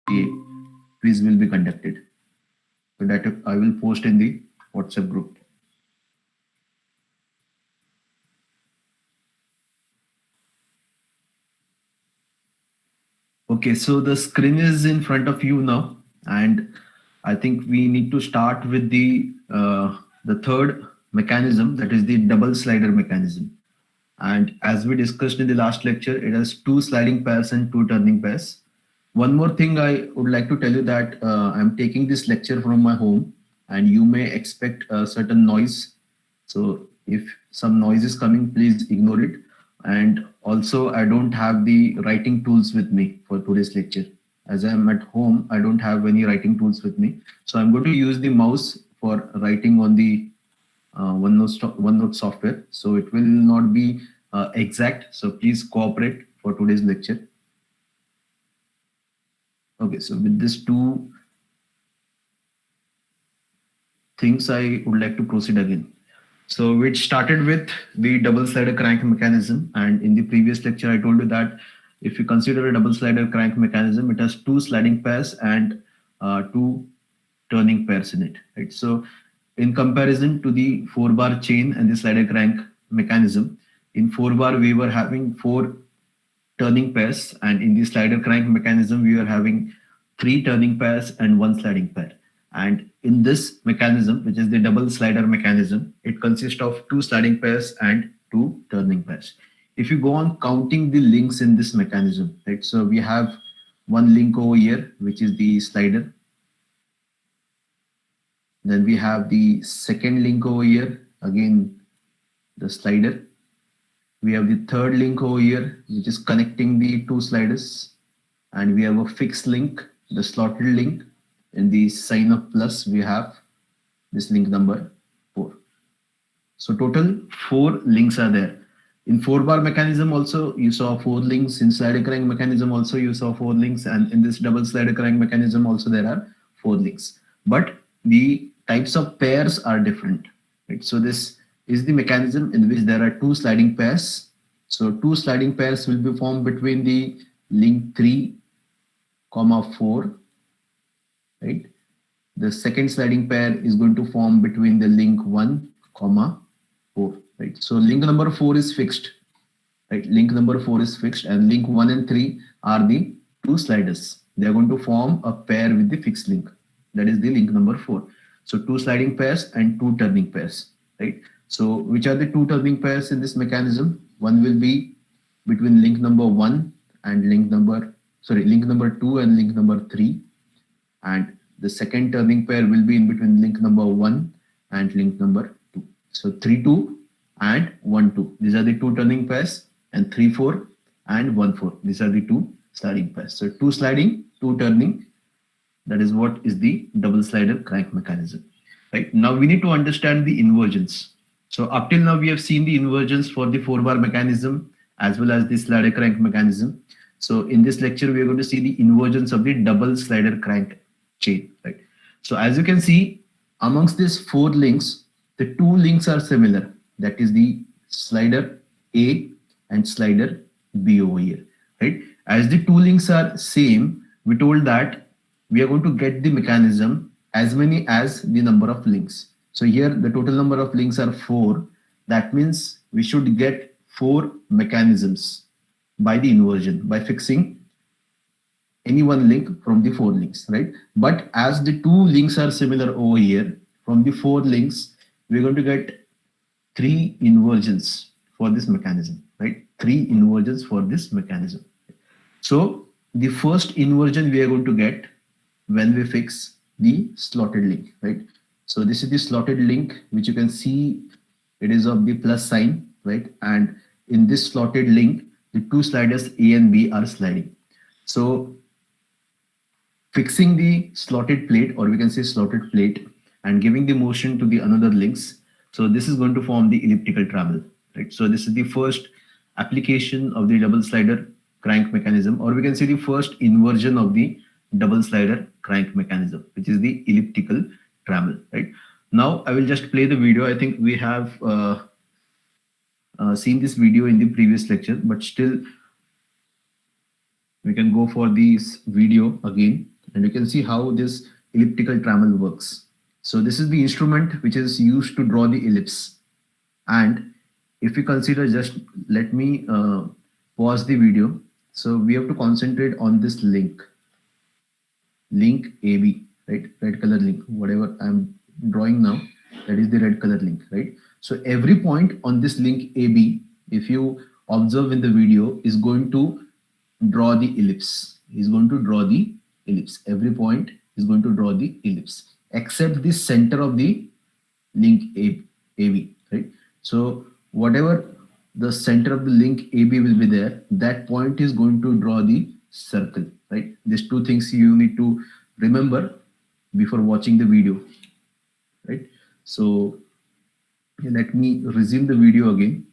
the quiz will be conducted. So that I will post in the WhatsApp group. Okay, so the screen is in front of you now, and I think we need to start with the third mechanism, that is the double slider mechanism. And as we discussed in the last lecture, it has two sliding pairs and two turning pairs. One more thing I would like to tell you that I'm taking this lecture from my home, and you may expect a certain noise. So if some noise is coming, please ignore it. And also, I don't have the writing tools with me for today's lecture. As I'm at home, I don't have any writing tools with me. So I'm going to use the mouse for writing on the OneNote software. So it will not be exact. So please cooperate for today's lecture. Okay, so with these two things, I would like to proceed again. So we started with the double slider crank mechanism, and in the previous lecture I told you that if you consider a double slider crank mechanism, it has two sliding pairs and two turning pairs in it, right? So in comparison to the 4-bar chain and the slider crank mechanism, in 4-bar we were having 4 turning pairs, and in the slider crank mechanism we were having 3 turning pairs and 1 sliding pair. And in this mechanism, which is the double slider mechanism, it consists of 2 sliding pairs and 2 turning pairs. If you go on counting the links in this mechanism, right? So we have one link over here, which is the slider. Then we have the second link over here, again the slider. We have the third link over here, which is connecting the 2 sliders. And we have a fixed link, the slotted link. In the sign of plus, we have this link number 4. So total 4 links are there. In 4-bar mechanism also, you saw 4 links. In slider crank mechanism also, you saw 4 links. And in this double slider crank mechanism also, there are 4 links. But the types of pairs are different, right? So this is the mechanism in which there are 2 sliding pairs. So 2 sliding pairs will be formed between the link 3, 4, right? The second sliding pair is going to form between the link 1, 4, right? So link number 4 is fixed, right? Link number 4 is fixed, and link 1 and 3 are the 2 sliders. They are going to form a pair with the fixed link. That is the link number 4. So 2 sliding pairs and 2 turning pairs, right? So which are the 2 turning pairs in this mechanism? One will be between link number 1 and link number 2 and link number 3. And the second turning pair will be in between link number 1 and link number 2. So 3, 2 and 1, 2. These are the 2 turning pairs, and 3, 4 and 1, 4. These are the 2 sliding pairs. So 2 sliding, 2 turning. That is what is the double slider crank mechanism. Right now we need to understand the inversions. So up till now we have seen the inversions for the 4-bar mechanism as well as the slider crank mechanism. So in this lecture we are going to see the inversions of the double slider crank chain, right? So as you can see, amongst these 4 links, the 2 links are similar. That is the slider A and slider B over here, right? As the 2 links are same, we told that we are going to get the mechanism as many as the number of links. So here the total number of links are 4. That means we should get 4 mechanisms by the inversion, by fixing any one link from the 4 links, right? But as the 2 links are similar over here, from the 4 links, we're going to get 3 inversions for this mechanism, right? 3 inversions for this mechanism. So the first inversion we are going to get when we fix the slotted link, right? So this is the slotted link, which you can see it is of the plus sign, right? And in this slotted link, the 2 sliders A and B are sliding. So fixing the slotted plate, or we can say slotted plate, and giving the motion to the another links. So this is going to form the elliptical trammel, right? So this is the first application of the double slider crank mechanism, or we can say the first inversion of the double slider crank mechanism, which is the elliptical trammel, right? Now I will just play the video. I think we have seen this video in the previous lecture, but still we can go for this video again. and you can see how this elliptical trammel works. So this is the instrument which is used to draw the ellipse. And if we consider, just let me pause the video. So we have to concentrate on this link AB, right? Red color link, whatever I'm drawing now, that is the red color link, right? So every point on this link AB, if you observe in the video, is going to draw the ellipse. Is going to draw the ellipse. Every point is going to draw the ellipse, except the center of the link AB, right? So whatever the center of the link AB will be there, that point is going to draw the circle, right? These two things you need to remember before watching the video, right? So let me resume the video again.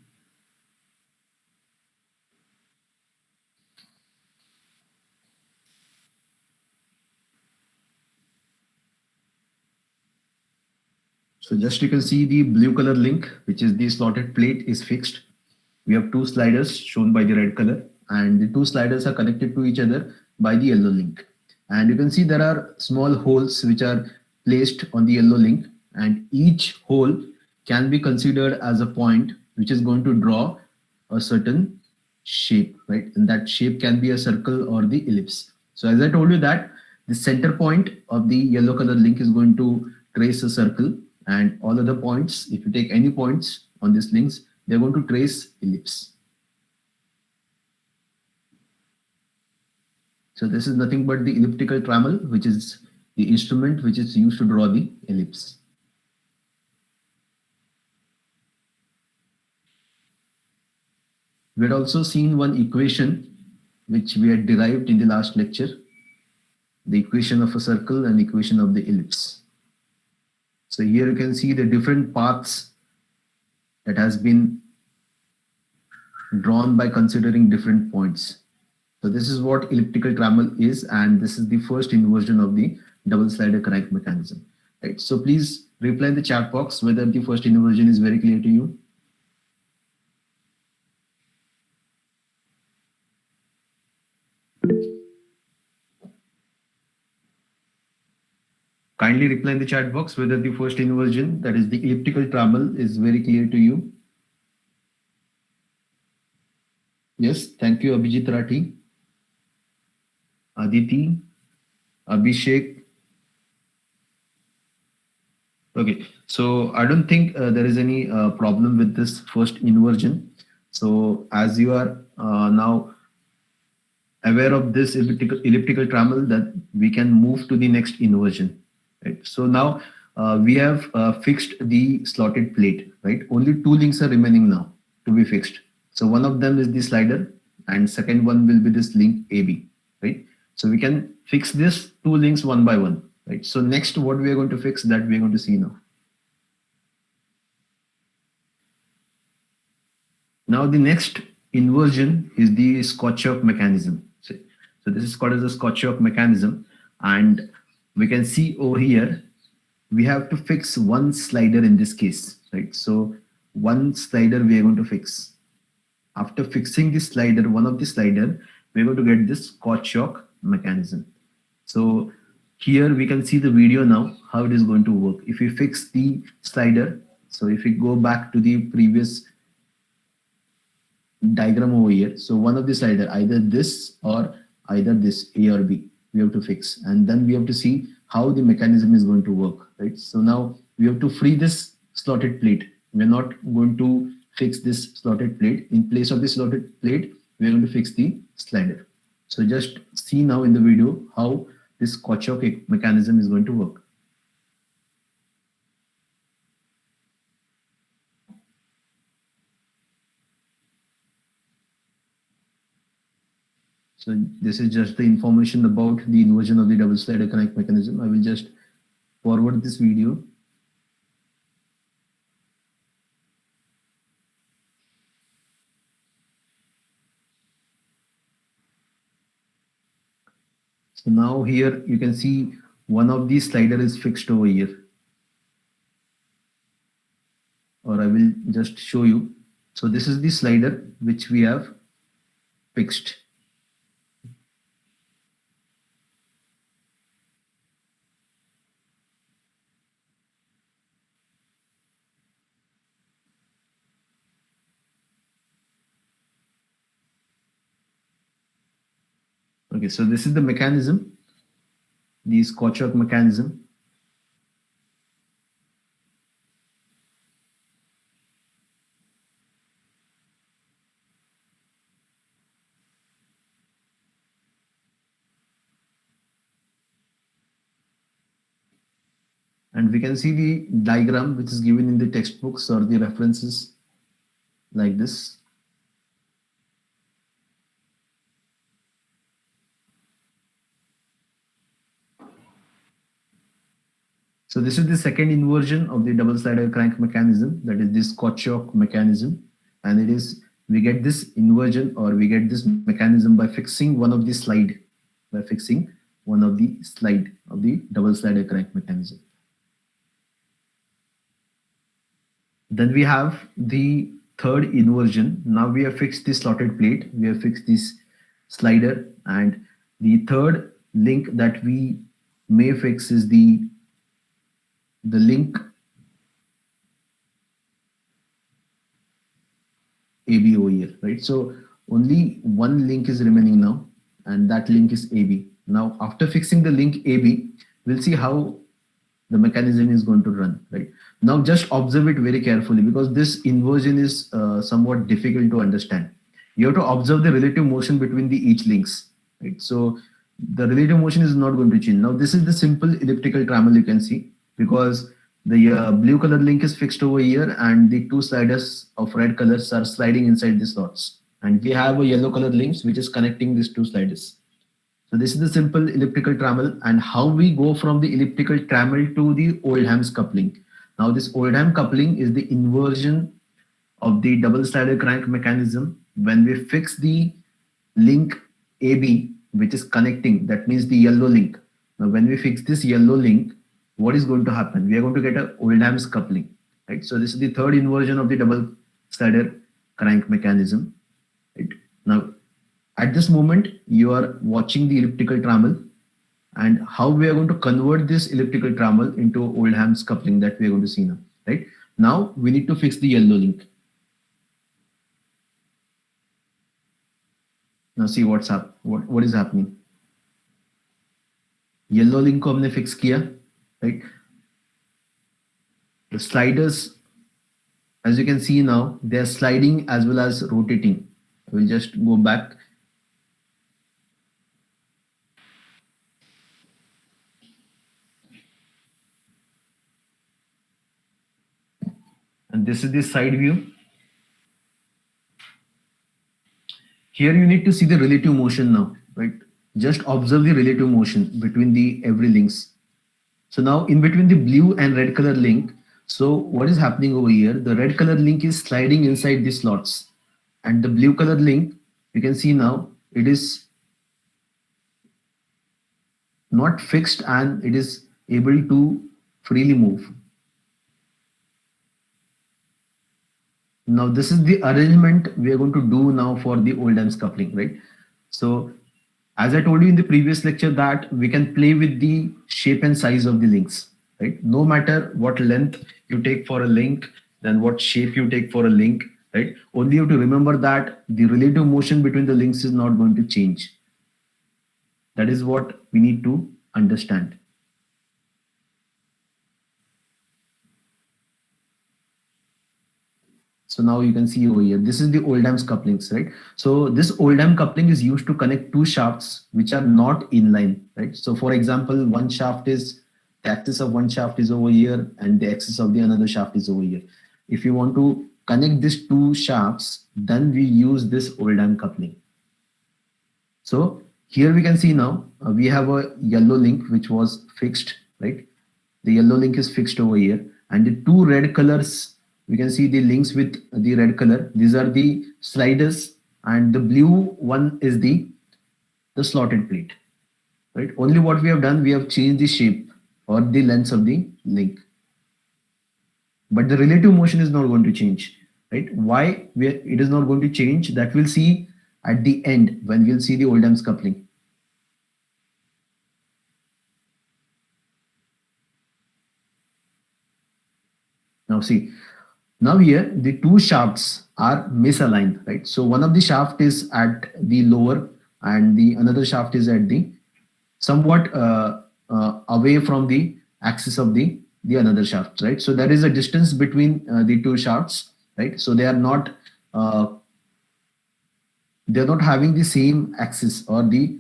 So just you can see the blue color link, which is the slotted plate, is fixed. We have two sliders shown by the red color, and the two sliders are connected to each other by the yellow link. And you can see there are small holes which are placed on the yellow link, and each hole can be considered as a point which is going to draw a certain shape, right? And that shape can be a circle or the ellipse. So as I told you that the center point of the yellow color link is going to trace a circle, and all other points, if you take any points on these links, they're going to trace ellipse. So this is nothing but the elliptical trammel, which is the instrument which is used to draw the ellipse. We had also seen one equation which we had derived in the last lecture, the equation of a circle and equation of the ellipse. So here you can see the different paths that has been drawn by considering different points. So this is what elliptical trammel is, and this is the first inversion of the double slider crank mechanism, right? So please reply in the chat box whether the first inversion is very clear to you. Kindly reply in the chat box whether the first inversion, that is the elliptical trammel, is very clear to you. Yes, thank you, Abhijit Rathi, Aditi, Abhishek. Okay, so I don't think there is any problem with this first inversion. So as you are now aware of this elliptical trammel, that we can move to the next inversion, right? So now we have fixed the slotted plate, right? Only two links are remaining now to be fixed. So one of them is the slider, and second one will be this link AB, right? So we can fix this two links one by one, right? So next, what we are going to fix, that we are going to see now. Now the next inversion is the Scotch-Yoke mechanism. So this is called as the Scotch-Yoke mechanism, and we can see over here we have to fix one slider in this case, right? So one slider we are going to fix. After fixing this slider, one of the slider, we're going to get this Scotch-Yoke mechanism. So here we can see the video now, how it is going to work. If we fix the slider, so if we go back to the previous diagram over here, so one of the slider, either this or either this, A or B, we have to fix, and then we have to see how the mechanism is going to work, right? So now we have to free this slotted plate. We're not going to fix this slotted plate. In place of the slotted plate, we're going to fix the slider. So just see now in the video how this Scotch-Yoke mechanism is going to work. So this is just the information about the inversion of the double slider crank mechanism. I will just forward this video. So now here you can see one of these slider is fixed over here. Or I will just show you. So this is the slider which we have fixed. Okay, so this is the mechanism, the Scotch-Yoke mechanism. And we can see the diagram which is given in the textbooks or the references like this. So this is the second inversion of the double slider crank mechanism, that is the Scotch-Yoke mechanism. And it is, we get this inversion or we get this mechanism by fixing one of the slide, by fixing one of the slide of the double slider crank mechanism. Then we have the third inversion. Now we have fixed the slotted plate, we have fixed this slider, and the third link that we may fix is the link AB over here, right? So only one link is remaining now, and that link is AB. Now, after fixing the link AB, we'll see how the mechanism is going to run, right? Now, just observe it very carefully because this inversion is somewhat difficult to understand. You have to observe the relative motion between the each links, right? So the relative motion is not going to change. Now, this is the simple elliptical trammel you can see because the blue color link is fixed over here and the two sliders of red colors are sliding inside the slots. And we have a yellow color links which is connecting these two sliders. So this is the simple elliptical trammel and how we go from the elliptical trammel to the Oldham's coupling. Now this Oldham coupling is the inversion of the double slider crank mechanism. When we fix the link AB, which is connecting, that means the yellow link. Now when we fix this yellow link, what is going to happen? We are going to get a Oldham's coupling, right? So this is the third inversion of the double slider crank mechanism, right? Now, at this moment, you are watching the elliptical trammel and how we are going to convert this elliptical trammel into Oldham's coupling that we are going to see now, right? Now, we need to fix the yellow link. Now see what is happening. Yellow link को हमने fix किया, right? The sliders, as you can see now, they are sliding as well as rotating. I will just go back. And this is the side view. Here you need to see the relative motion now, right? Just observe the relative motion between the every links. So now in between the blue and red color link, so what is happening over here? The red color link is sliding inside the slots and the blue color link, you can see now it is not fixed and it is able to freely move. Now this is the arrangement we are going to do now for the Oldham's coupling, right? So as I told you in the previous lecture that we can play with the shape and size of the links, right? No matter what length you take for a link, then what shape you take for a link, right? Only you have to remember that the relative motion between the links is not going to change. That is what we need to understand. So now you can see over here, this is the Oldham's couplings, right? So this Oldham coupling is used to connect two shafts which are not in line, right? So for example, one shaft is, the axis of one shaft is over here and the axis of the another shaft is over here. If you want to connect these two shafts, then we use this Oldham coupling. So here we can see now, we have a yellow link which was fixed, right? The yellow link is fixed over here and the two red colors, we can see the links with the red color. These are the sliders and the blue one is the slotted plate, right? Only what we have done, we have changed the shape or the length of the link. But the relative motion is not going to change, right? Why it is not going to change, that we'll see at the end when we'll see the Oldham's coupling. Now see, now here the two shafts are misaligned, right? So one of the shaft is at the lower and the another shaft is at the somewhat away from the axis of the another shaft, right? So there is a distance between the two shafts, right? So they are not they're not having the same axis or the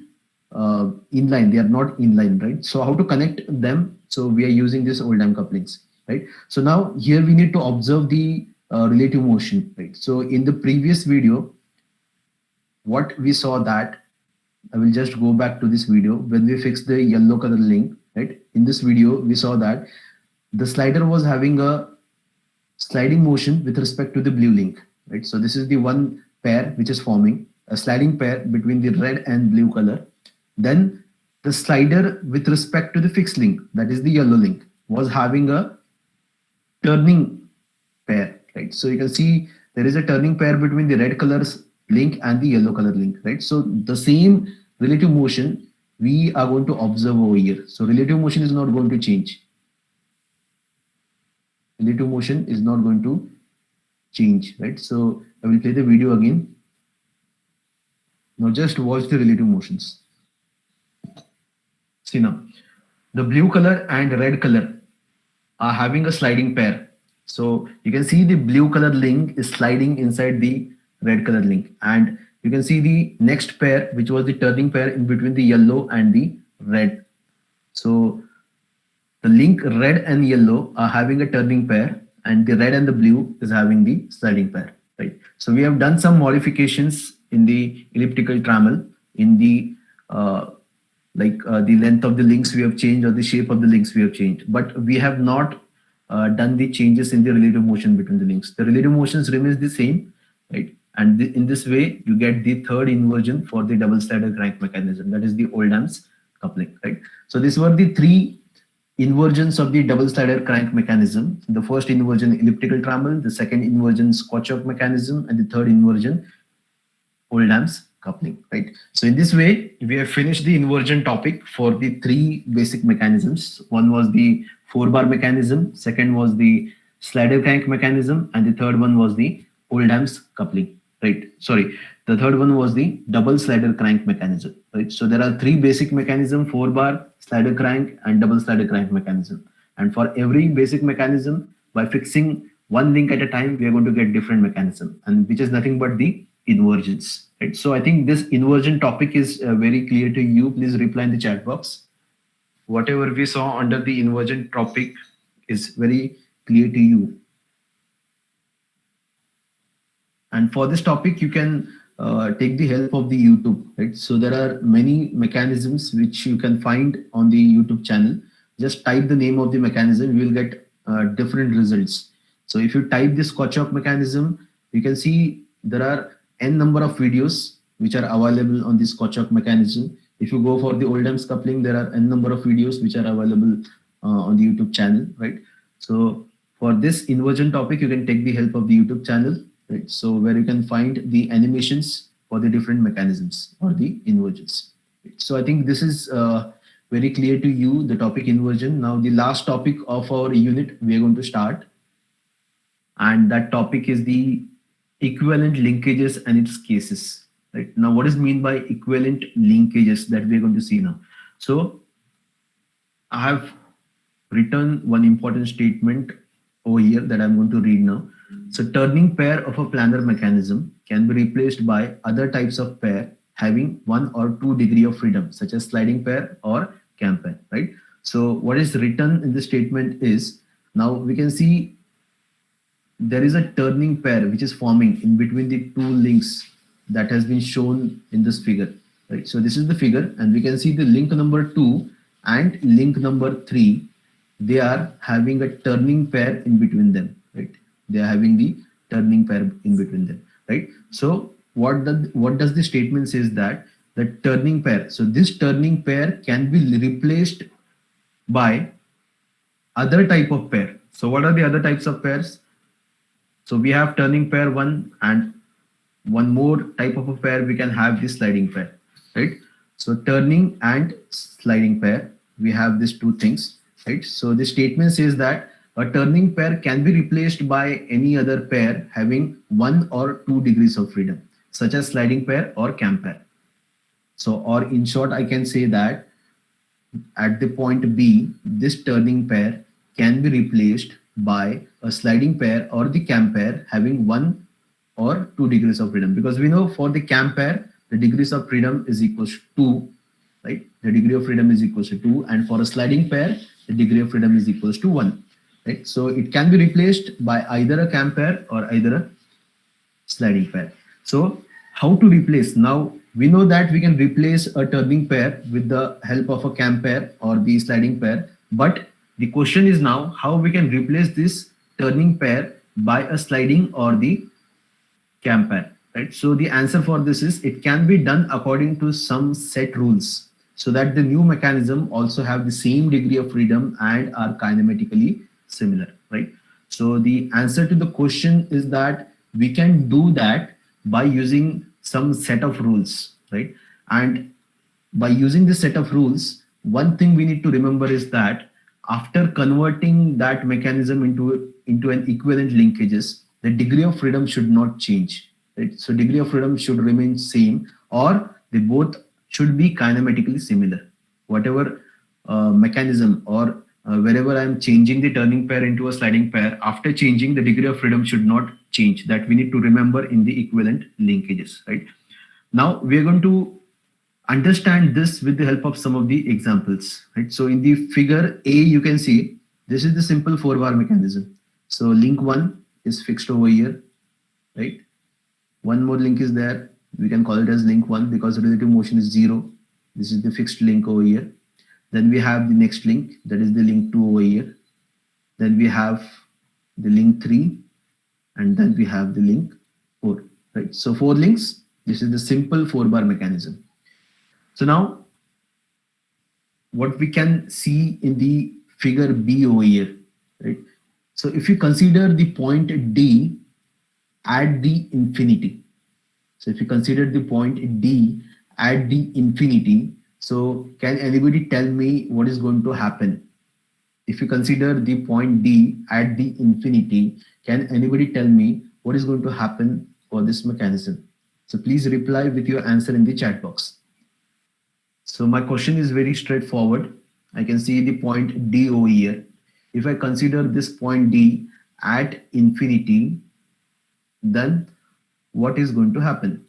inline. They are not inline, right? So how to connect them? So we are using this Oldham couplings, right? So now here we need to observe the relative motion, right? So in the previous video, what we saw that, I will just go back to this video when we fixed the yellow color link, right? In this video, we saw that the slider was having a sliding motion with respect to the blue link, right? So this is the one pair which is forming a sliding pair between the red and blue color. Then the slider with respect to the fixed link, that is the yellow link, was having a turning pair, right? So you can see there is a turning pair between the red color's link and the yellow color link, right? So the same relative motion we are going to observe over here. So relative motion is not going to change. Relative motion is not going to change, right? So I will play the video again. Now just watch the relative motions. See now, the blue color and red color are having a sliding pair. So you can see the blue color link is sliding inside the red color link, and you can see the next pair, which was the turning pair in between the yellow and the red. So the link red and yellow are having a turning pair, and the red and the blue is having the sliding pair, right? So we have done some modifications in the elliptical trammel, in the the length of the links we have changed, or the shape of the links we have changed, but we have not done the changes in the relative motion between the links. The relative motions remains the same, right? And in this way, you get the third inversion for the double slider crank mechanism, that is the Oldham's coupling, right? So these were the three inversions of the double slider crank mechanism. The first inversion, elliptical trammel; the second inversion, Scotch-Yoke mechanism; and the third inversion, Oldham's coupling, right? So in this way, we have finished the inversion topic for the three basic mechanisms. One was the 4-bar mechanism, second was the slider crank mechanism, and the third one was the Oldham's coupling, right? Sorry, the third one was the double slider crank mechanism, right? So there are three basic mechanism: 4-bar, slider crank, and double slider crank mechanism. And for every basic mechanism, by fixing one link at a time, we are going to get different mechanism, and which is nothing but the inversions, right? So I think this inversion topic is very clear to you. Please reply in the chat box. Whatever we saw under the inversion topic is very clear to you. And for this topic, you can take the help of the YouTube, right? So there are many mechanisms which you can find on the YouTube channel. Just type the name of the mechanism, you will get different results. So if you type this Scotch-Yoke mechanism, you can see there are n number of videos which are available on this Scotch-Yoke mechanism. If you go for the Oldham's coupling, there are n number of videos which are available on the YouTube channel, right? So for this inversion topic, you can take the help of the YouTube channel, right? So where you can find the animations for the different mechanisms or the inversions. Right? So I think this is very clear to you, the topic inversion. Now the last topic of our unit we are going to start, and that topic is the equivalent linkages and its cases. Right now, what is mean by equivalent linkages that we're going to see now? So I have written one important statement over here that I'm going to read now. So turning pair of a planar mechanism can be replaced by other types of pair having 1 or 2 degree of freedom, such as sliding pair or cam pair, right? So what is written in the statement is, now we can see there is a turning pair which is forming in between the two links that has been shown in this figure, right? So this is the figure, and we can see the link number 2 and link number 3, they are having a turning pair in between them, right? They are having the turning pair in between them, right? So what does the statement says that the turning pair, so this turning pair can be replaced by other type of pair. So what are the other types of pairs? So we have turning pair 1, and one more type of a pair we can have this sliding pair, right? So turning and sliding pair, we have these two things, right? So the statement says that a turning pair can be replaced by any other pair having 1 or 2 degrees of freedom, such as sliding pair or cam pair. So, or in short, I can say that at the point B, this turning pair can be replaced by a sliding pair or the cam pair having 1 or 2 degrees of freedom, because we know for the cam pair the degrees of freedom is equals to 2, right? The degree of freedom is equals to 2, and for a sliding pair the degree of freedom is equals to 1, right? So it can be replaced by either a cam pair or either a sliding pair. So how to replace? Now we know that we can replace a turning pair with the help of a cam pair or the sliding pair, but the question is now how we can replace this turning pair by a sliding or the cam pair, right? So the answer for this is it can be done according to some set rules, so that the new mechanism also have the same degree of freedom and are kinematically similar, right? So the answer to the question is that we can do that by using some set of rules, right? And by using this set of rules, one thing we need to remember is that after converting that mechanism into an equivalent linkages, the degree of freedom should not change, right? So degree of freedom should remain same, or they both should be kinematically similar. Whatever mechanism or wherever I'm changing the turning pair into a sliding pair, after changing, the degree of freedom should not change. That we need to remember in the equivalent linkages, right? Now we are going to understand this with the help of some of the examples, right? So in the figure A, you can see this is the simple 4-bar mechanism. So link 1 is fixed over here, right? One more link is there. We can call it as link 1 because relative motion is 0. This is the fixed link over here. Then we have the next link, that is the link 2 over here. Then we have the link 3, and then we have the link 4, right? So 4 links. This is the simple 4-bar mechanism. So now what we can see in the figure B over here, right? So if you consider the point D at the infinity, so if you consider the point D at the infinity, so can anybody tell me what is going to happen? If you consider the point D at the infinity, can anybody tell me what is going to happen for this mechanism? So please reply with your answer in the chat box. So my question is very straightforward. I can see the point D over here. If I consider this point D at infinity, then what is going to happen?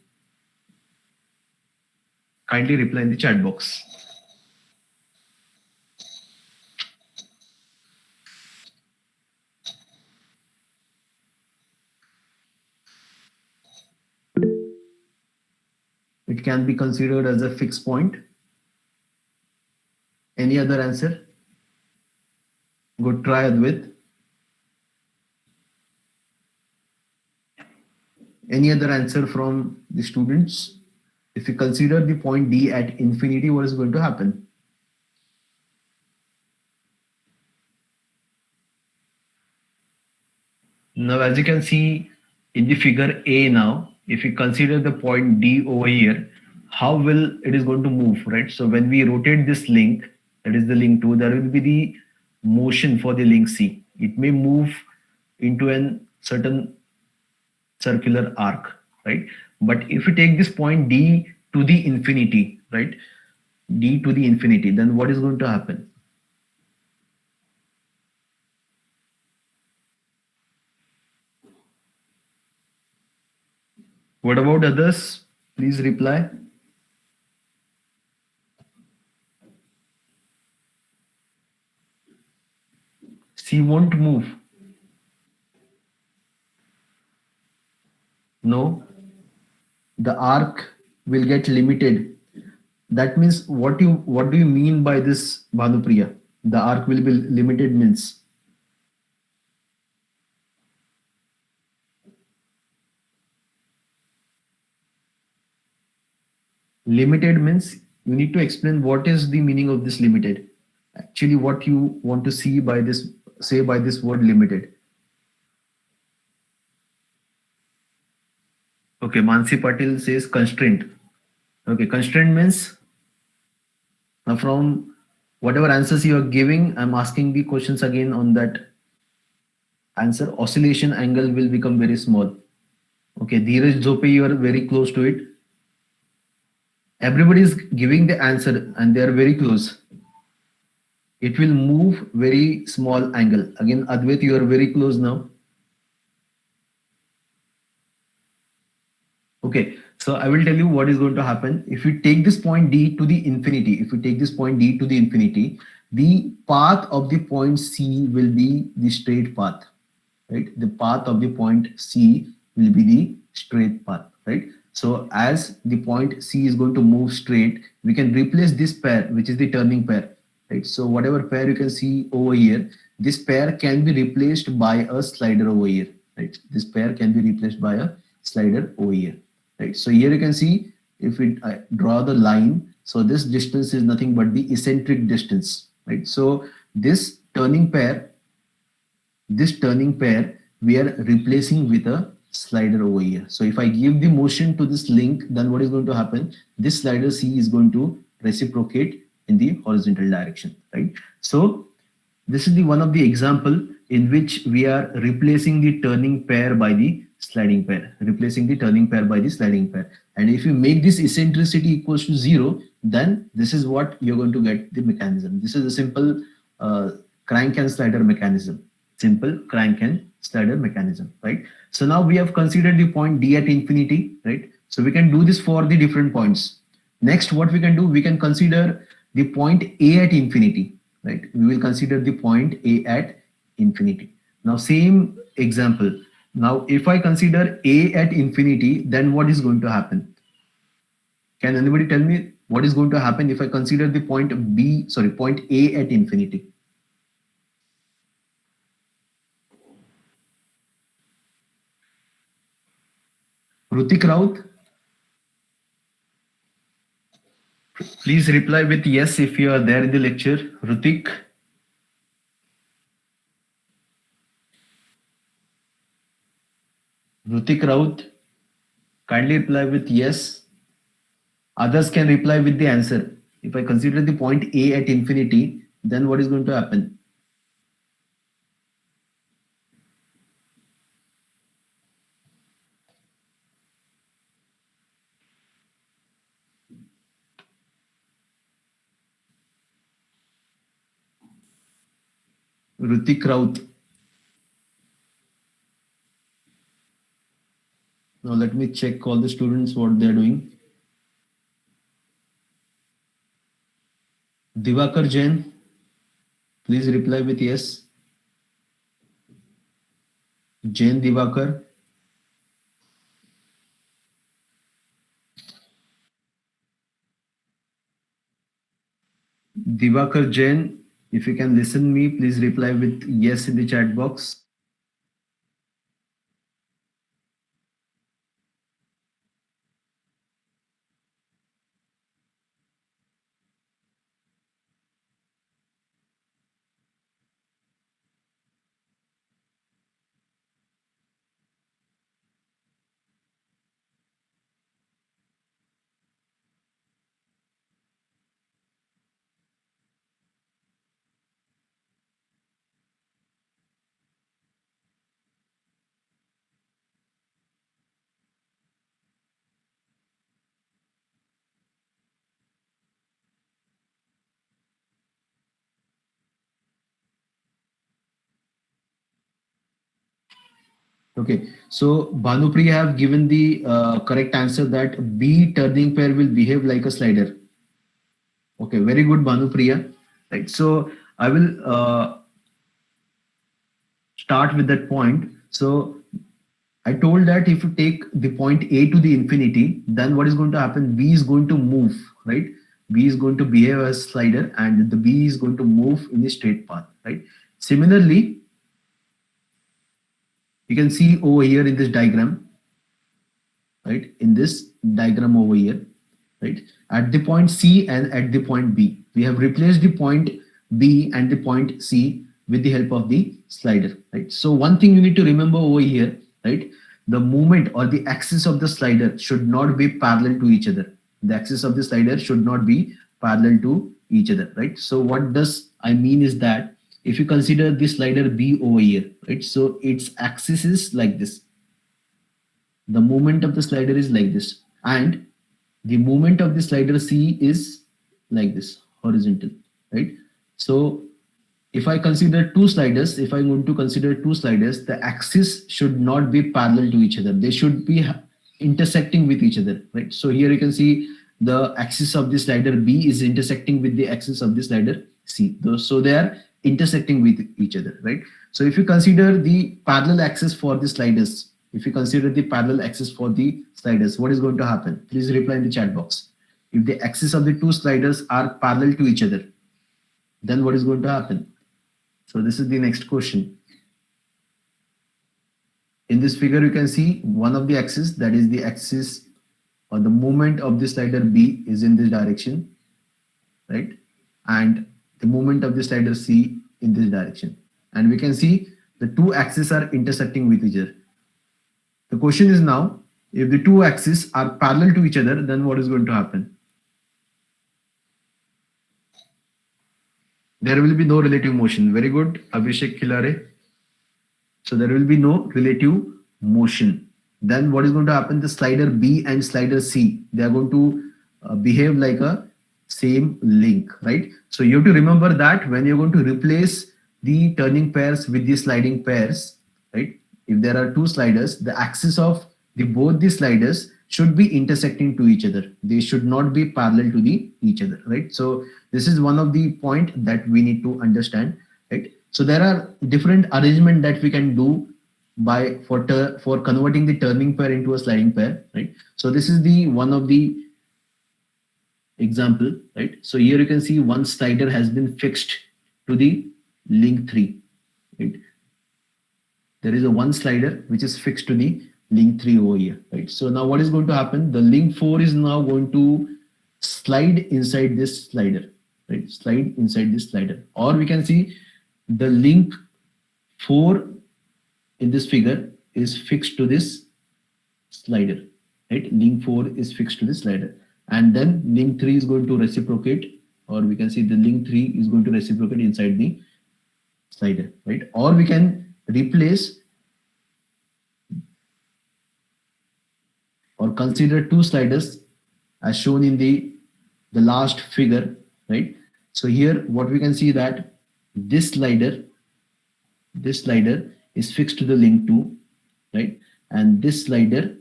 Kindly reply in the chat box. It can be considered as a fixed point. Any other answer? Good try, Advait. Any other answer from the students? If you consider the point D at infinity, what is going to happen? Now, as you can see in the figure A now, if you consider the point D over here, how will it is going to move, right? So when we rotate this link, that is the link 2, there will be the motion for the link C. It may move into a certain circular arc, right? But if you take this point D to the infinity, right? D to the infinity, then what is going to happen? What about others? Please reply. C won't move. No, the arc will get limited. That means what do you mean by this, Bhanupriya? The arc will be limited means limited means you need to explain what is the meaning of this limited. Actually, what you want to see by this, say by this word limited. Okay, Mansi Patil says constraint. Okay, constraint means now from whatever answers you are giving, I'm asking the questions again on that answer. Oscillation angle will become very small. Okay, Dheeraj Zope, you are very close to it. Everybody is giving the answer and they are very close. It will move very small angle. Again, Advait, you are very close now. Okay, so I will tell you what is going to happen. If you take this point D to the infinity, if you take this point D to the infinity, the path of the point C will be the straight path, right? The path of the point C will be the straight path, right? So as the point C is going to move straight, we can replace this pair, which is the turning pair, right? So whatever pair you can see over here, this pair can be replaced by a slider over here, right? This pair can be replaced by a slider over here, right? So here you can see if we draw the line, so this distance is nothing but the eccentric distance, right? So this turning pair we are replacing with a slider over here. So if I give the motion to this link, then what is going to happen? This slider C is going to reciprocate in the horizontal direction, right? So this is the one of the example in which we are replacing the turning pair by the sliding pair, replacing the turning pair by the sliding pair. And if you make this eccentricity equals to 0, then this is what you're going to get the mechanism. This is a simple crank and slider mechanism. Simple crank and slider mechanism, right? So now we have considered the point D at infinity, right? So we can do this for the different points. Next, what we can do, we can consider the point A at infinity, right? We will consider the point A at infinity. Now, same example. Now, if I consider A at infinity, then what is going to happen? Can anybody tell me what is going to happen if I consider the point point A at infinity? Rutik Raut, please reply with yes if you are there in the lecture. Rutik. Rutik Raut, kindly reply with yes. Others can reply with the answer. If I consider the point A at infinity, then what is going to happen? Rutik Raut. Now let me check all the students what they are doing. Divakar Jain, please reply with yes. Jain Divakar. Divakar Jain, if you can listen me, please reply with yes in the chat box. Okay, so Bhanupriya have given the correct answer that B turning pair will behave like a slider. Okay, very good, Bhanupriya. Right, so I will start with that point. So I told that if you take the point A to the infinity, then what is going to happen? B is going to move, right? B is going to behave as slider and the B is going to move in a straight path, right? Similarly, you can see over here in this diagram, right? In this diagram over here, right? At the point C and at the point B, we have replaced the point B and the point C with the help of the slider, right? So one thing you need to remember over here, right? The movement or the axis of the slider should not be parallel to each other. The axis of the slider should not be parallel to each other, right? So what does I mean is that if you consider the slider B over here, right? So its axis is like this. The movement of the slider is like this. And the movement of the slider C is like this, horizontal, right? So if I consider two sliders, if I'm going to consider two sliders, the axis should not be parallel to each other. They should be intersecting with each other, right? So here you can see the axis of the slider B is intersecting with the axis of the slider C. So they are intersecting with each other, right? So if you consider the parallel axis for the sliders, if you consider the parallel axis for the sliders, what is going to happen? Please reply in the chat box. If the axis of the two sliders are parallel to each other, then what is going to happen? So this is the next question. In this figure, you can see one of the axis, that is the axis or the movement of the slider B is in this direction, right? And the movement of the slider C in this direction. And we can see the two axes are intersecting with each other. The question is now, if the two axes are parallel to each other, then what is going to happen? There will be no relative motion. Very good, Abhishek Khilare. So there will be no relative motion. Then what is going to happen? The slider B and slider C, they are going to behave like a same link, right? So you have to remember that when you're going to replace the turning pairs with the sliding pairs, right? If there are two sliders, the axis of both the sliders should be intersecting to each other. They should not be parallel to each other, right? So this is one of the point that we need to understand, right? So there are different arrangement that we can do for converting the turning pair into a sliding pair, right? So this is the one of the example, right? So here you can see one slider has been fixed to the link 3, right? There is a one slider which is fixed to the link 3 over here, right? So now what is going to happen? The link 4 is now going to slide inside this slider, right? Slide inside this slider. Or we can see the link 4 in this figure is fixed to this slider, right? Link 4 is fixed to this slider. And then link 3 is going to reciprocate, or we can see the link 3 is going to reciprocate inside the slider, right? Or we can replace or consider two sliders as shown in the last figure, right? So here what we can see that this slider is fixed to the link 2, right? And this slider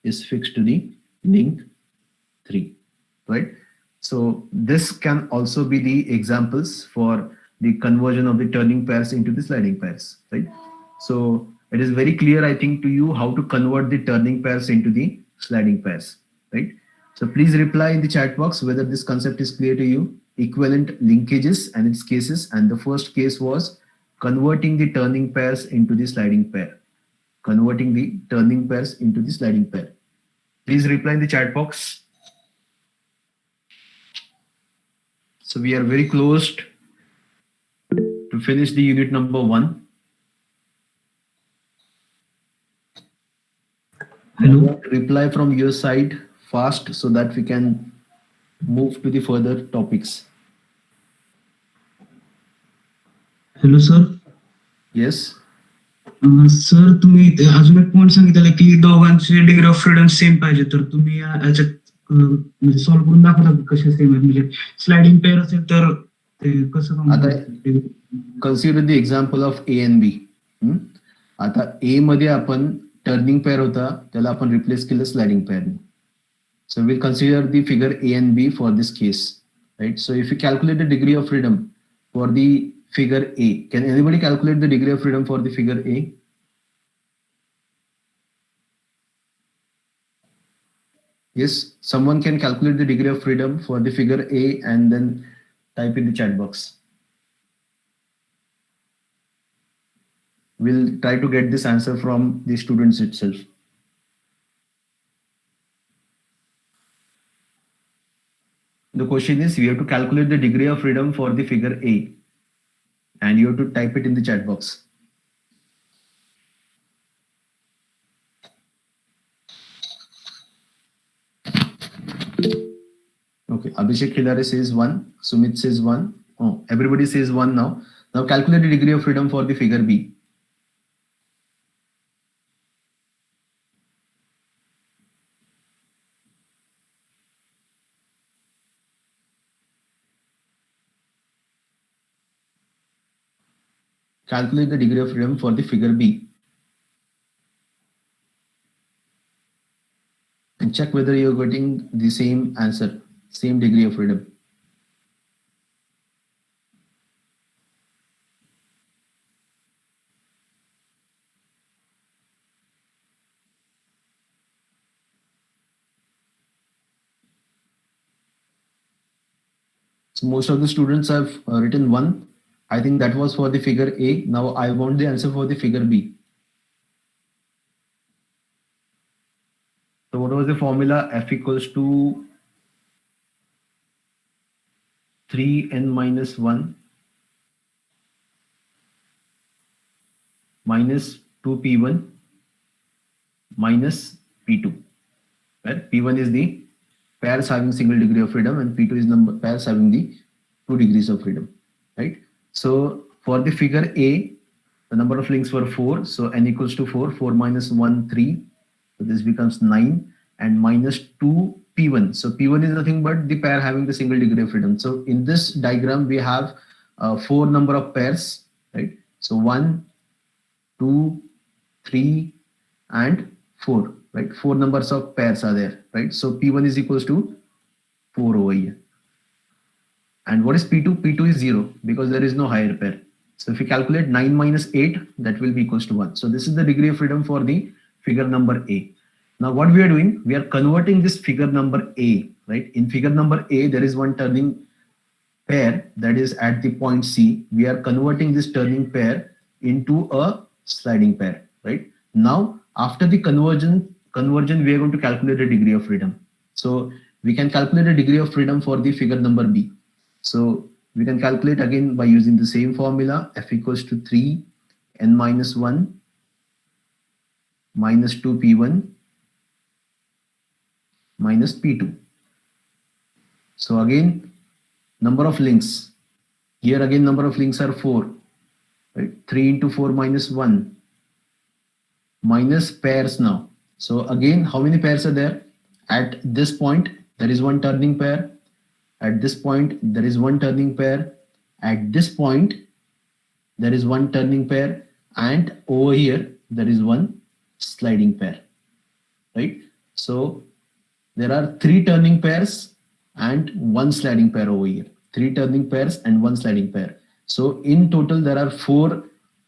is fixed to the link 3, right? So this can also be the examples for the conversion of the turning pairs into the sliding pairs, right? So it is very clear, I think, to you how to convert the turning pairs into the sliding pairs, right? So please reply in the chat box whether this concept is clear to you. Equivalent linkages and its cases, and the first case was converting the turning pairs into the sliding pair. Converting the turning pairs into the sliding pair. Please reply in the chat box. So we are very close to finish the unit number 1. Hello. Reply from your side fast so that we can move to the further topics. Hello, sir. Yes. Sir तुम्ही अजून एक point सांगितलं की दोघांची degree of freedom same पाहिजे, तर तुम्ही याच्यात म्हणजे सॉल्व्ह करून दाखवता कसे सेम आहे? म्हणजे स्लाइडिंग पेअर असेल तर ते कसं? आता consider the example of A and B. आता ए मध्ये आपण टर्निंग पेअर होता, त्याला आपण रिप्लेस केलं sliding पेअरने. So we'll consider the figure A and B for this case, right? So if you calculate the degree of freedom for the figure A, can anybody calculate the degree of freedom for the figure A? Yes, someone can calculate the degree of freedom for the figure A and then type in the chat box. We'll try to get this answer from the students itself. The question is, you have to calculate the degree of freedom for the figure A, and you have to type it in the chat box. Okay, Abhishek Khilare says 1, Sumit says 1. Oh, everybody says 1 now. Now calculate the degree of freedom for the figure B. calculate the degree of freedom for the figure B and check whether you're getting the same answer, same degree of freedom. So most of the students have written 1. I think that was for the figure A. Now I want the answer for the figure B. So what was the formula? F equals to 3n minus 1 minus 2p1 minus p2, where p1 is the pairs having single degree of freedom and p2 is number pairs having the 2 degrees of freedom, right? So for the figure A, the number of links were 4, so n equals to 4, 4 minus 1, 3, so this becomes 9, and minus 2 p1. So p1 is nothing but the pair having the single degree of freedom. So in this diagram we have 4 number of pairs, right? So 1, 2, 3 and 4, right? 4 numbers of pairs are there, right? So p1 is equals to 4 over here. And what is p2? p2 is 0 because there is no higher pair. So if we calculate 9 minus 8, that will be equals to 1. So this is the degree of freedom for the figure number A. Now what we are doing, we are converting this figure number A, right? In figure number A, there is one turning pair that is at the point C. We are converting this turning pair into a sliding pair, right? Now, after the conversion, we are going to calculate the degree of freedom. So we can calculate the degree of freedom for the figure number B. So we can calculate again by using the same formula, F equals to 3 n minus 1 minus 2 p1 minus p2. So again, number of links. Here again, number of links are 4. Right? 3 into 4 minus 1 minus pairs now. So again, how many pairs are there? At this point, there is one turning pair. At this point, there is one turning pair. At this point, there is one turning pair. And over here, there is one sliding pair. Right? So there are 3 turning pairs and 1 sliding pair over here. 3 turning pairs and 1 sliding pair. So in total, there are 4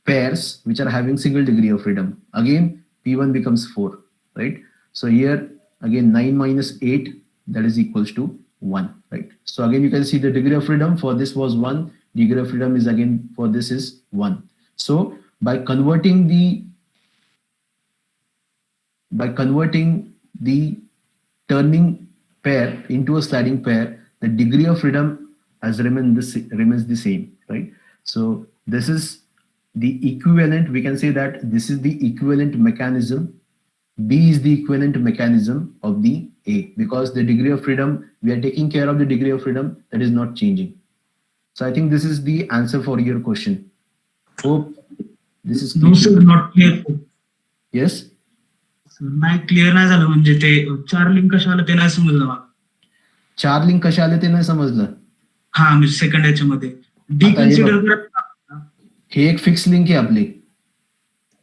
pairs which are having single degree of freedom. Again, P1 becomes 4, right? So here, again, 9 minus 8, that is equals to 1, right? So again, you can see the degree of freedom for this was 1. Degree of freedom is again for this is 1. So by converting the turning pair into a sliding pair, the degree of freedom has remains the same, right? So this is the equivalent, we can say that this is the equivalent mechanism. B is the equivalent mechanism of the A, because the degree of freedom, we are taking care of the degree of freedom, that is not changing. So I think this is the answer for your question. Hope this is No sir, not clear. Yes? नाही clear नाही झालं, म्हणजे ते 4 link कशा आलं ते नाही समजलं मला. 4 लिंक कशा आले ते नाही समजलं. हा, म्हणजे सेकंड याच्यामध्ये डी कन्सिडर करा. हे एक फिक्स लिंक आहे आपली.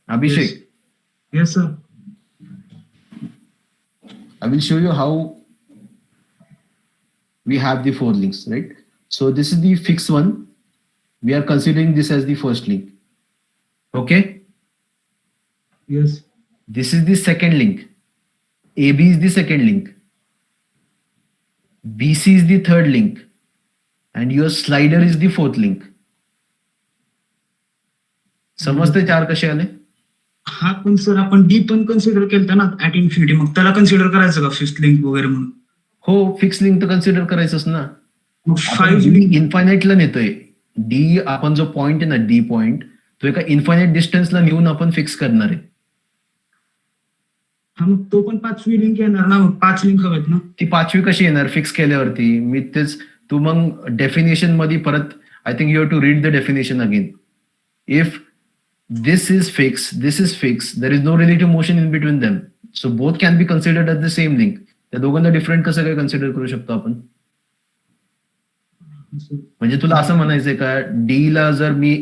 अभिषेक. Yes sir. I will show you how we have the 4 links, right? So this is the fixed one. We are considering this as the first link. Okay? Yes. This is the second link. AB is the second link. BC is the third link. And your slider is the fourth link. समजते 4 कसे आले? हा, पण sir आपण D पण consider केलं ना at infinity, मग त्याला कन्सिडर करायचं का फिफ्थ लिंक वगैरे म्हणून? हो, फिक्स लिंक तर कन्सिडर करायचंच ना. मग 5 लिंक इन्फायनाइटला नेतोय. डी आपण जो पॉइंट आहे ना, डी पॉइंट, तो एका इन्फायनाइट डिस्टन्सला नेऊन आपण फिक्स करणार आहे. हा, मग तो पण 5वी लिंक येणार ना, मग 5 लिंक हवेत ना. ती 5वी कशी येणार फिक्स केल्यावरती? मी तेच तू मग डेफिनेशन मध्ये परत I think you have to read the definition again. If this is fixed, there is no relative motion in between them, so both can be considered as the same link. त्या दोघांना different कसं काय consider करू शकतो आपण? म्हणजे तुला असं म्हणायचंय का, डी ला जर मी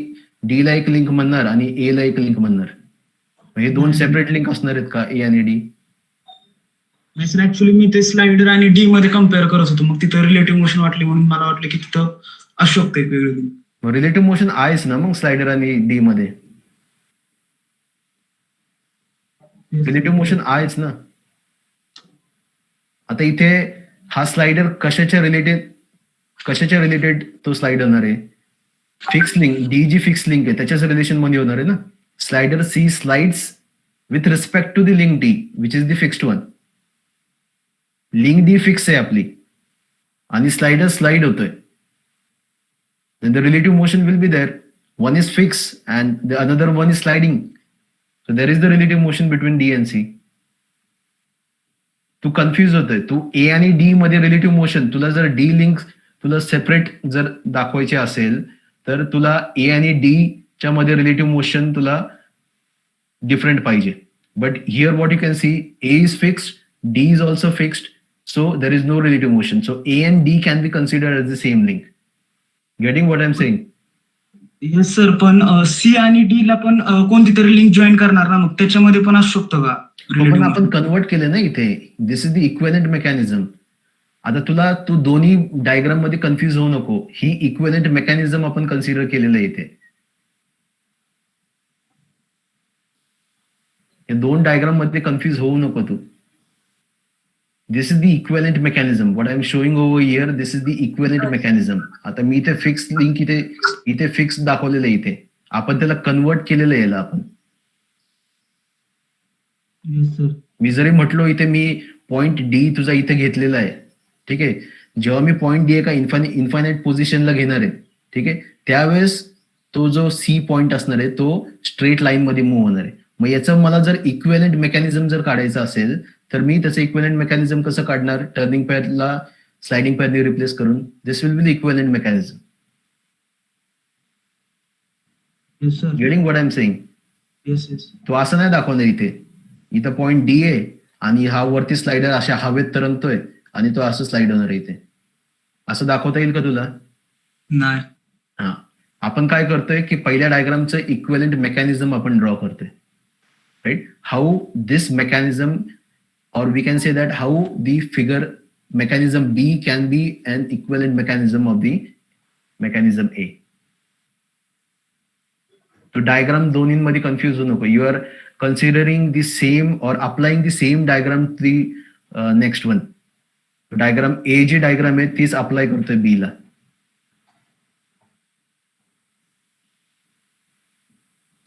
डी ला एक लिंक म्हणणार आणि ए ला एक लिंक म्हणणार. हे दोन सेपरेट लिंक असणार आहेत का ए आणि डी? सर ऍक्च्युली मी ते स्लाइडर आणि डी मध्ये कम्पेअर करत होतो, मग तिथं रिलेटिव्ह मोशन वाटली म्हणून मला वाटलं की तिथं असू शकतं एक वेगळं. रिलेटिव्ह मोशन आहेच ना मग स्लाइडर आणि डी मध्ये. रिलेटिव्ह मोशन आहेच ना. आता इथे हा स्लाइडर कशाच्या रिलेटेड तो स्लाइड होणार आहे? Fix link, D G fix link आहे त्याच्याच रिलेशन मध्ये होणार आहे ना. Slider C slides with respect to the link D which is the fixed one. Link D fix आहे आपली आणि स्लाइडर स्लाइड होतोय. Then the relative motion will be there. One is fixed and the another one is sliding. So there is the relative motion between D and C. तू confuse होतोय. तू ए आणि D मध्ये relative motion, तुला जर D link तुला separate जर दाखवायचे असेल तर तुला ए आणि डी च्या मध्ये रिलेटिव्ह मोशन तुला डिफरंट पाहिजे. But here what you can see, A is fixed, D is also fixed, so there is no relative motion. So A and D can be considered as the same link. Getting what I'm saying? Yes sir, पण C आणि D ला पण कोणती तरी link join करणार ना, मग त्याच्यामध्ये पण असू शकतं का? पण आपण कन्वर्ट केलं ना इथे. This is the equivalent mechanism. आता तू दोन्ही डायग्राम मध्ये कन्फ्युज होऊ नको. ही इक्विव्हॅलेंट मेकॅनिझम आपण कन्सिडर केलेलं आहे इथे. या दोन डायग्राम मध्ये कन्फ्युज होऊ नको तू. This is the equivalent mechanism. What I am showing over here, this is the equivalent mechanism. आता मी इथे फिक्स लिंक इथे फिक्स दाखवलेलं आहे. इथे आपण त्याला कन्वर्ट केलेलं आहे आपण. मी जरी म्हटलो इथे मी पॉइंट डी तुझा इथे घेतलेला आहे, ठीक आहे. जेव्हा मी पॉइंट डी एका इन्फायनाइट पोझिशनला घेणार आहे, ठीक आहे, त्यावेळेस तो जो सी पॉइंट असणार आहे तो स्ट्रेट लाईन मध्ये मूव्ह होणार आहे. मग याचं मला जर इक्विव्हॅलेंट मेकॅनिझम जर काढायचं असेल तर मी त्याचं इक्विव्हॅलेंट मेकॅनिझम कसं काढणार? टर्निंग पेअरला स्लाइडिंग पेअरने रिप्लेस करून. This will be the equivalent mechanism. Getting what I am saying? तो असं नाही दाखवणार इथे. इथं पॉइंट डी आहे आणि हा वरती स्लाइडर अशा हवेत तरंगतोय आणि तो असं स्लाइड होणार आहे इथे. असं दाखवता येईल का तुला? नाही. हा, आपण काय करतोय की पहिल्या डायग्रामचं इक्विव्हॅलेंट मेकॅनिझम आपण ड्रॉ करतोय, right. How this mechanism, or we can say that how the figure mechanism B can be an equivalent mechanism of the mechanism A. So diagram दोन्हींमध्ये confuse होऊ नको. You are considering the same or applying the same diagram to the next one. Diagram A ji diagram आहे तीच apply करतोय B La.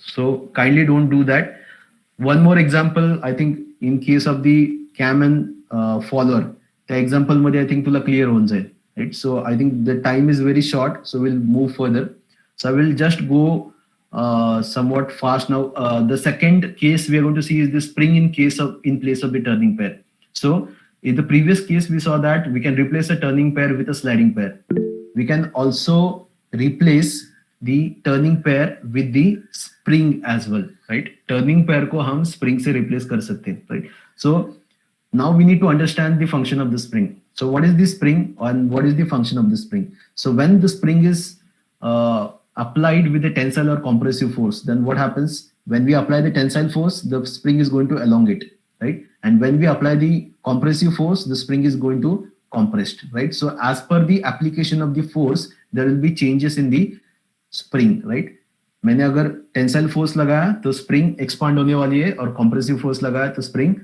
So kindly don't do that. One more example, I think in case of the cam and follower, the example मध्ये I think तुला clear होऊन जाईल, right? So I think the time is very short, so we'll move further. So I will just go somewhat fast now. The second case we are going to see is the spring in place of the turning pair. So in the previous case we saw that we can replace a turning pair with a sliding pair. We can also replace the turning pair with the spring as well, right? Turning pair को हम spring से replace कर सकते हैं, right? So now we need to understand the function of the spring. So what is the spring and what is the function of the spring? So when the spring is applied with a tensile or compressive force, then what happens? When we apply the tensile force, the spring is going to elongate, right? And when we apply the compressive force, the spring is going to compress, right? So as per the application of the force, there will be changes in the spring, right? मैंने अगर tensile force लगाया तो spring expand होने वाली है और compressive force लगाया तो स्प्रिंग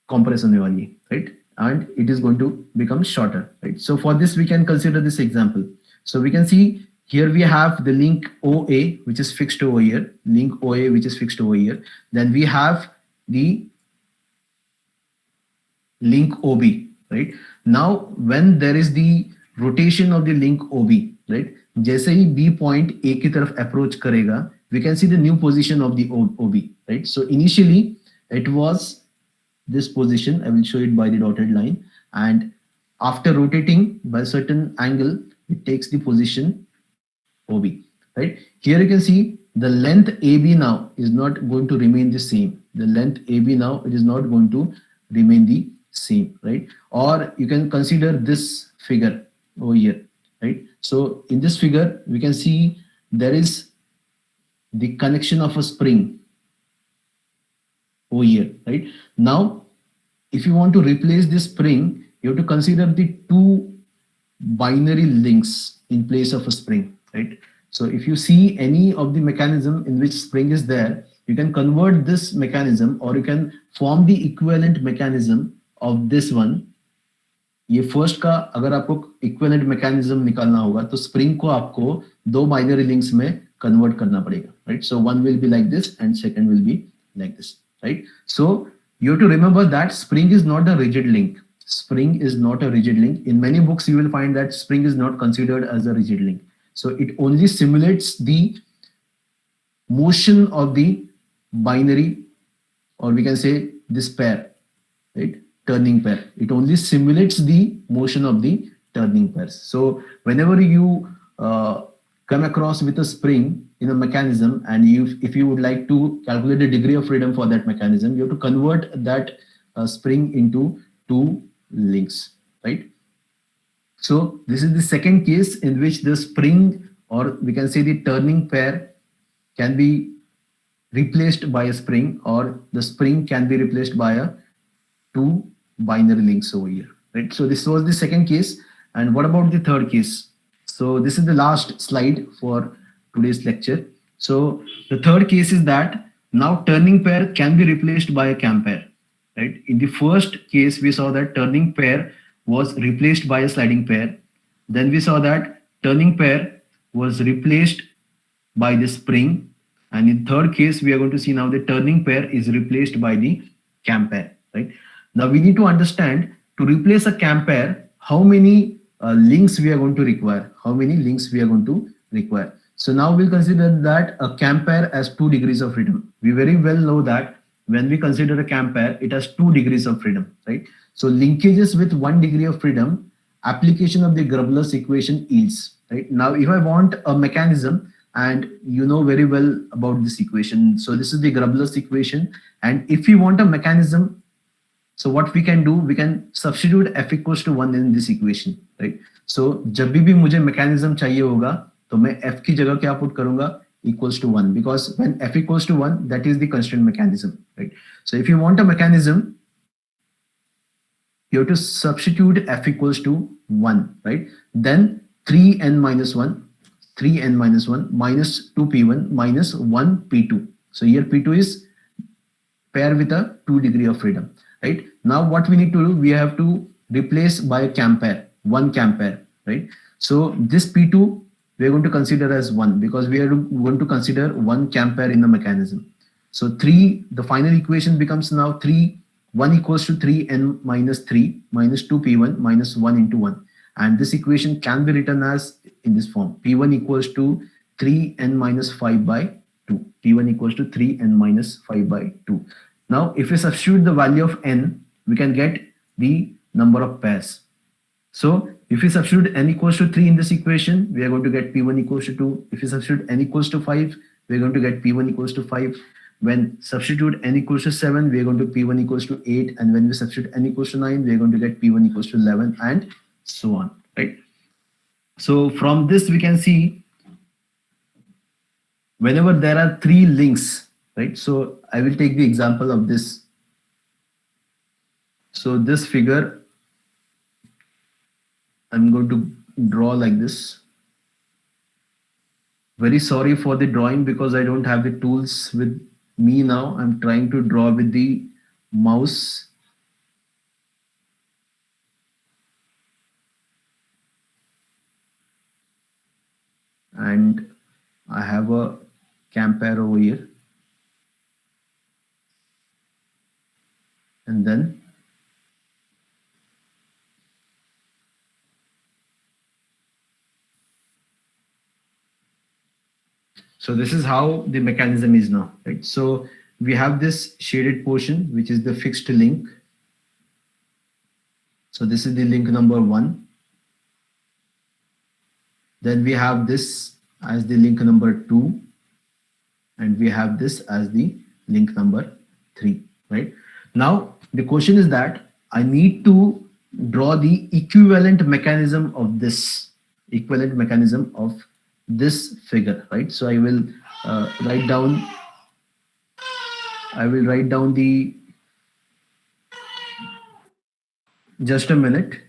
कॉम्प्रेस होने वाली है, right? And it is going to become shorter, right? So for this we can consider this example. So we can see here we have the link OA which is fixed over here, link OA which is fixed over here. Then we have the link OB, right? Now when there is the rotation of the link OB, right? जैसे ही B point A की तरफ approach करेगा, we can see the new position of the OB, right? So initially it was this position. I will show it by the dotted line, and after rotating by a certain angle, it takes the position OB, right? Here you can see the length AB now is not going to remain the same. The length AB now, it is not going to remain the same, right? Or you can consider this figure over here, right? So in this figure, we can see there is the connection of a spring over here, right? Now, if you want to replace this spring, you have to consider the two binary links in place of a spring, right? So if you see any of the mechanism in which spring is there, you can convert this mechanism or you can form the equivalent mechanism of this one. ये first का अगर आपको equivalent mechanism निकालना होगा तो spring को आपको दो बाइनरी लिंक्स में कन्वर्ट करना पड़ेगा, right? So one will be like this and second will be like this, right? So you have to remember that spring is not a rigid link. Spring is not a rigid link. In many books, you will find that spring is not considered as a rigid link. So it only simulates the motion of the binary, or we can say this pair, right? Turning pair. It only simulates the motion of the turning pairs. So whenever you come across with a spring in a mechanism and if you would like to calculate the degree of freedom for that mechanism, you have to convert that spring into two links, right? So this is the second case in which the spring, or we can say the turning pair, can be replaced by a spring, or the spring can be replaced by a two binary links over here, right? So this was the second case. And what about the third case? So this is the last slide for today's lecture. So the third case is that now turning pair can be replaced by a cam pair, right? In the first case, we saw that turning pair was replaced by a sliding pair. Then we saw that turning pair was replaced by the spring. And in third case, we are going to see now the turning pair is replaced by the cam pair, right? Now we need to understand, to replace a cam pair, how many links we are going to require, how many links we are going to require. So now we'll consider that a cam pair has 2 degrees of freedom. We very well know that when we consider a cam pair, it has 2 degrees of freedom, right? So linkages with 1 degree of freedom, application of the Grubler's equation yields, right? Now if I want a mechanism, and you know very well about this equation, so this is the Grubler's equation, and if we want a mechanism, so what we can do, we can substitute f equals to 1 in this equation, right? So जब भी मुझे mechanism चाहिए होगा तो मैं f की जगह क्या put करूंगा, equals to 1, because when f equals to 1, that is the constraint mechanism, right? So if you want a mechanism, you have to substitute f equals to 1, right? Then 3n minus 1 minus 2p1 minus 1p2. So here p2 is pair with a 2 degree of freedom, right? Now what we need to do, we have to replace by a cam pair, 1 cam pair, right? So this p2 we are going to consider as 1, because we are going to consider 1 cam pair in the mechanism. So 3, the final equation becomes now 1 equals to 3n minus 3 minus 2p1 minus 1 into 1. And this equation can be written as in this form: p1 equals to 3n minus 5 by 2. p1 equals to 3n minus 5 by 2. Now, if we substitute the value of n, we can get the number of pairs. So if we substitute n equals to 3 in this equation, we are going to get p1 equals to 2. If we substitute n equals to 5, we are going to get p1 equals to 5. When substitute n equals to 7, we are going to p1 equals to 8. And when we substitute n equals to 9, we are going to get p1 equals to 11, and so on, right? So from this, we can see whenever there are 3 links, right? So I will take the example of this. So this figure, I'm going to draw like this. Very sorry for the drawing because I don't have the tools with me now. I'm trying to draw with the mouse. And I have a cam pair over here. And then so this is how the mechanism is now, right? So we have this shaded portion, which is the fixed link. So this is the link number 1. Then we have this as the link number 2. And we have this as the link number 3, right? Now, the question is that I need to draw the equivalent mechanism of this figure, right? So I will write down. I will write down the. Just a minute.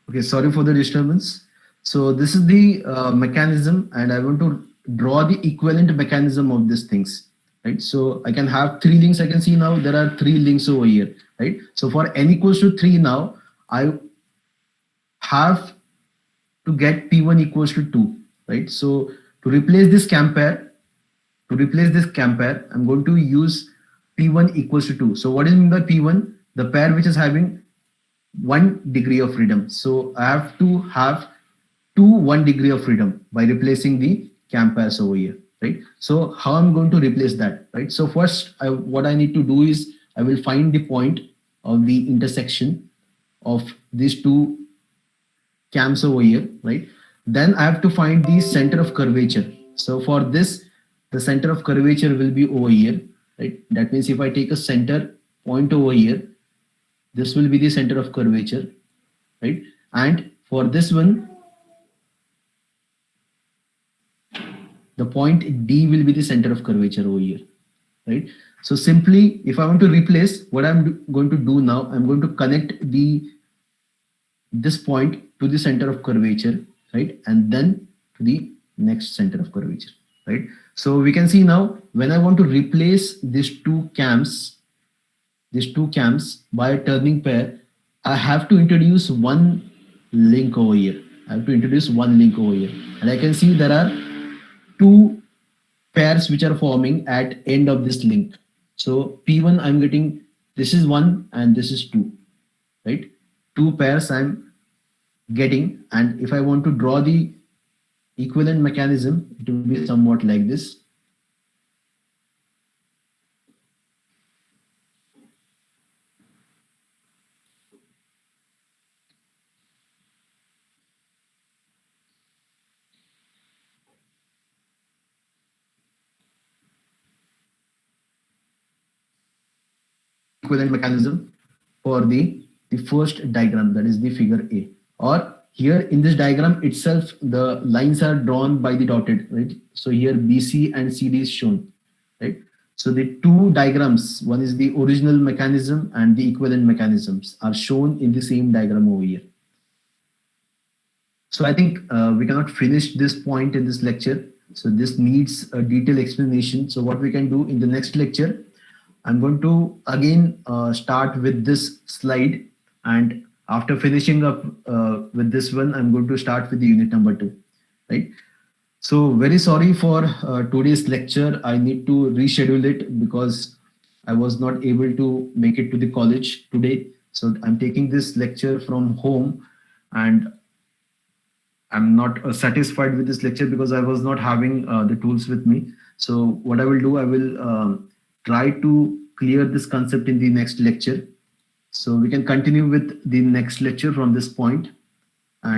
Okay, sorry for the disturbance. So this is the mechanism, and I want to draw the equivalent mechanism of these things, right? So I can have three links. I can see now there are three links over here, right? So for n equals to 3 now, I have to get P1 equals to 2, right? So to replace this compare, I'm going to use P1 equals to 2. So what is mean by P1? The pair which is having 1 degree of freedom. So I have to have 1 degree of freedom by replacing the campairs over here, right? So how I'm going to replace that, right? So first, what I need to do is I will find the point of the intersection of these two cams over here, right? Then I have to find the center of curvature. So for this, the center of curvature will be over here, right? That means if I take a center point over here, this will be the center of curvature, right? And for this one, the point D will be the center of curvature over here, right? So simply, if I want to replace, what I'm going to do now, I'm going to connect this point to the center of curvature, right? And then to the next center of curvature, right? So we can see now, when I want to replace these two cams by a turning pair, I have to introduce one link over here. And I can see there are two pairs which are forming at end of this link. So P1 I'm getting, this is 1 and this is 2, right? Two pairs I'm getting, and if I want to draw the equivalent mechanism, it will be somewhat like this. Equivalent mechanism for the first diagram, that is the figure A. Or here in this diagram itself, the lines are drawn by the dotted, right? So here BC and CD is shown, right? So the two diagrams, one is the original mechanism and the equivalent mechanisms, are shown in the same diagram over here. So I think we cannot finish this point in this lecture. So this needs a detailed explanation. So what we can do in the next lecture, I'm going to again start with this slide, and after finishing up with this one, I'm going to start with the unit number 2, right? So very sorry for today's lecture. I need to reschedule it because I was not able to make it to the college today. So I'm taking this lecture from home, and I'm not satisfied with this lecture because I was not having the tools with me. So what I will do, I will try to clear this concept in the next lecture. So we can continue with the next lecture from this point. And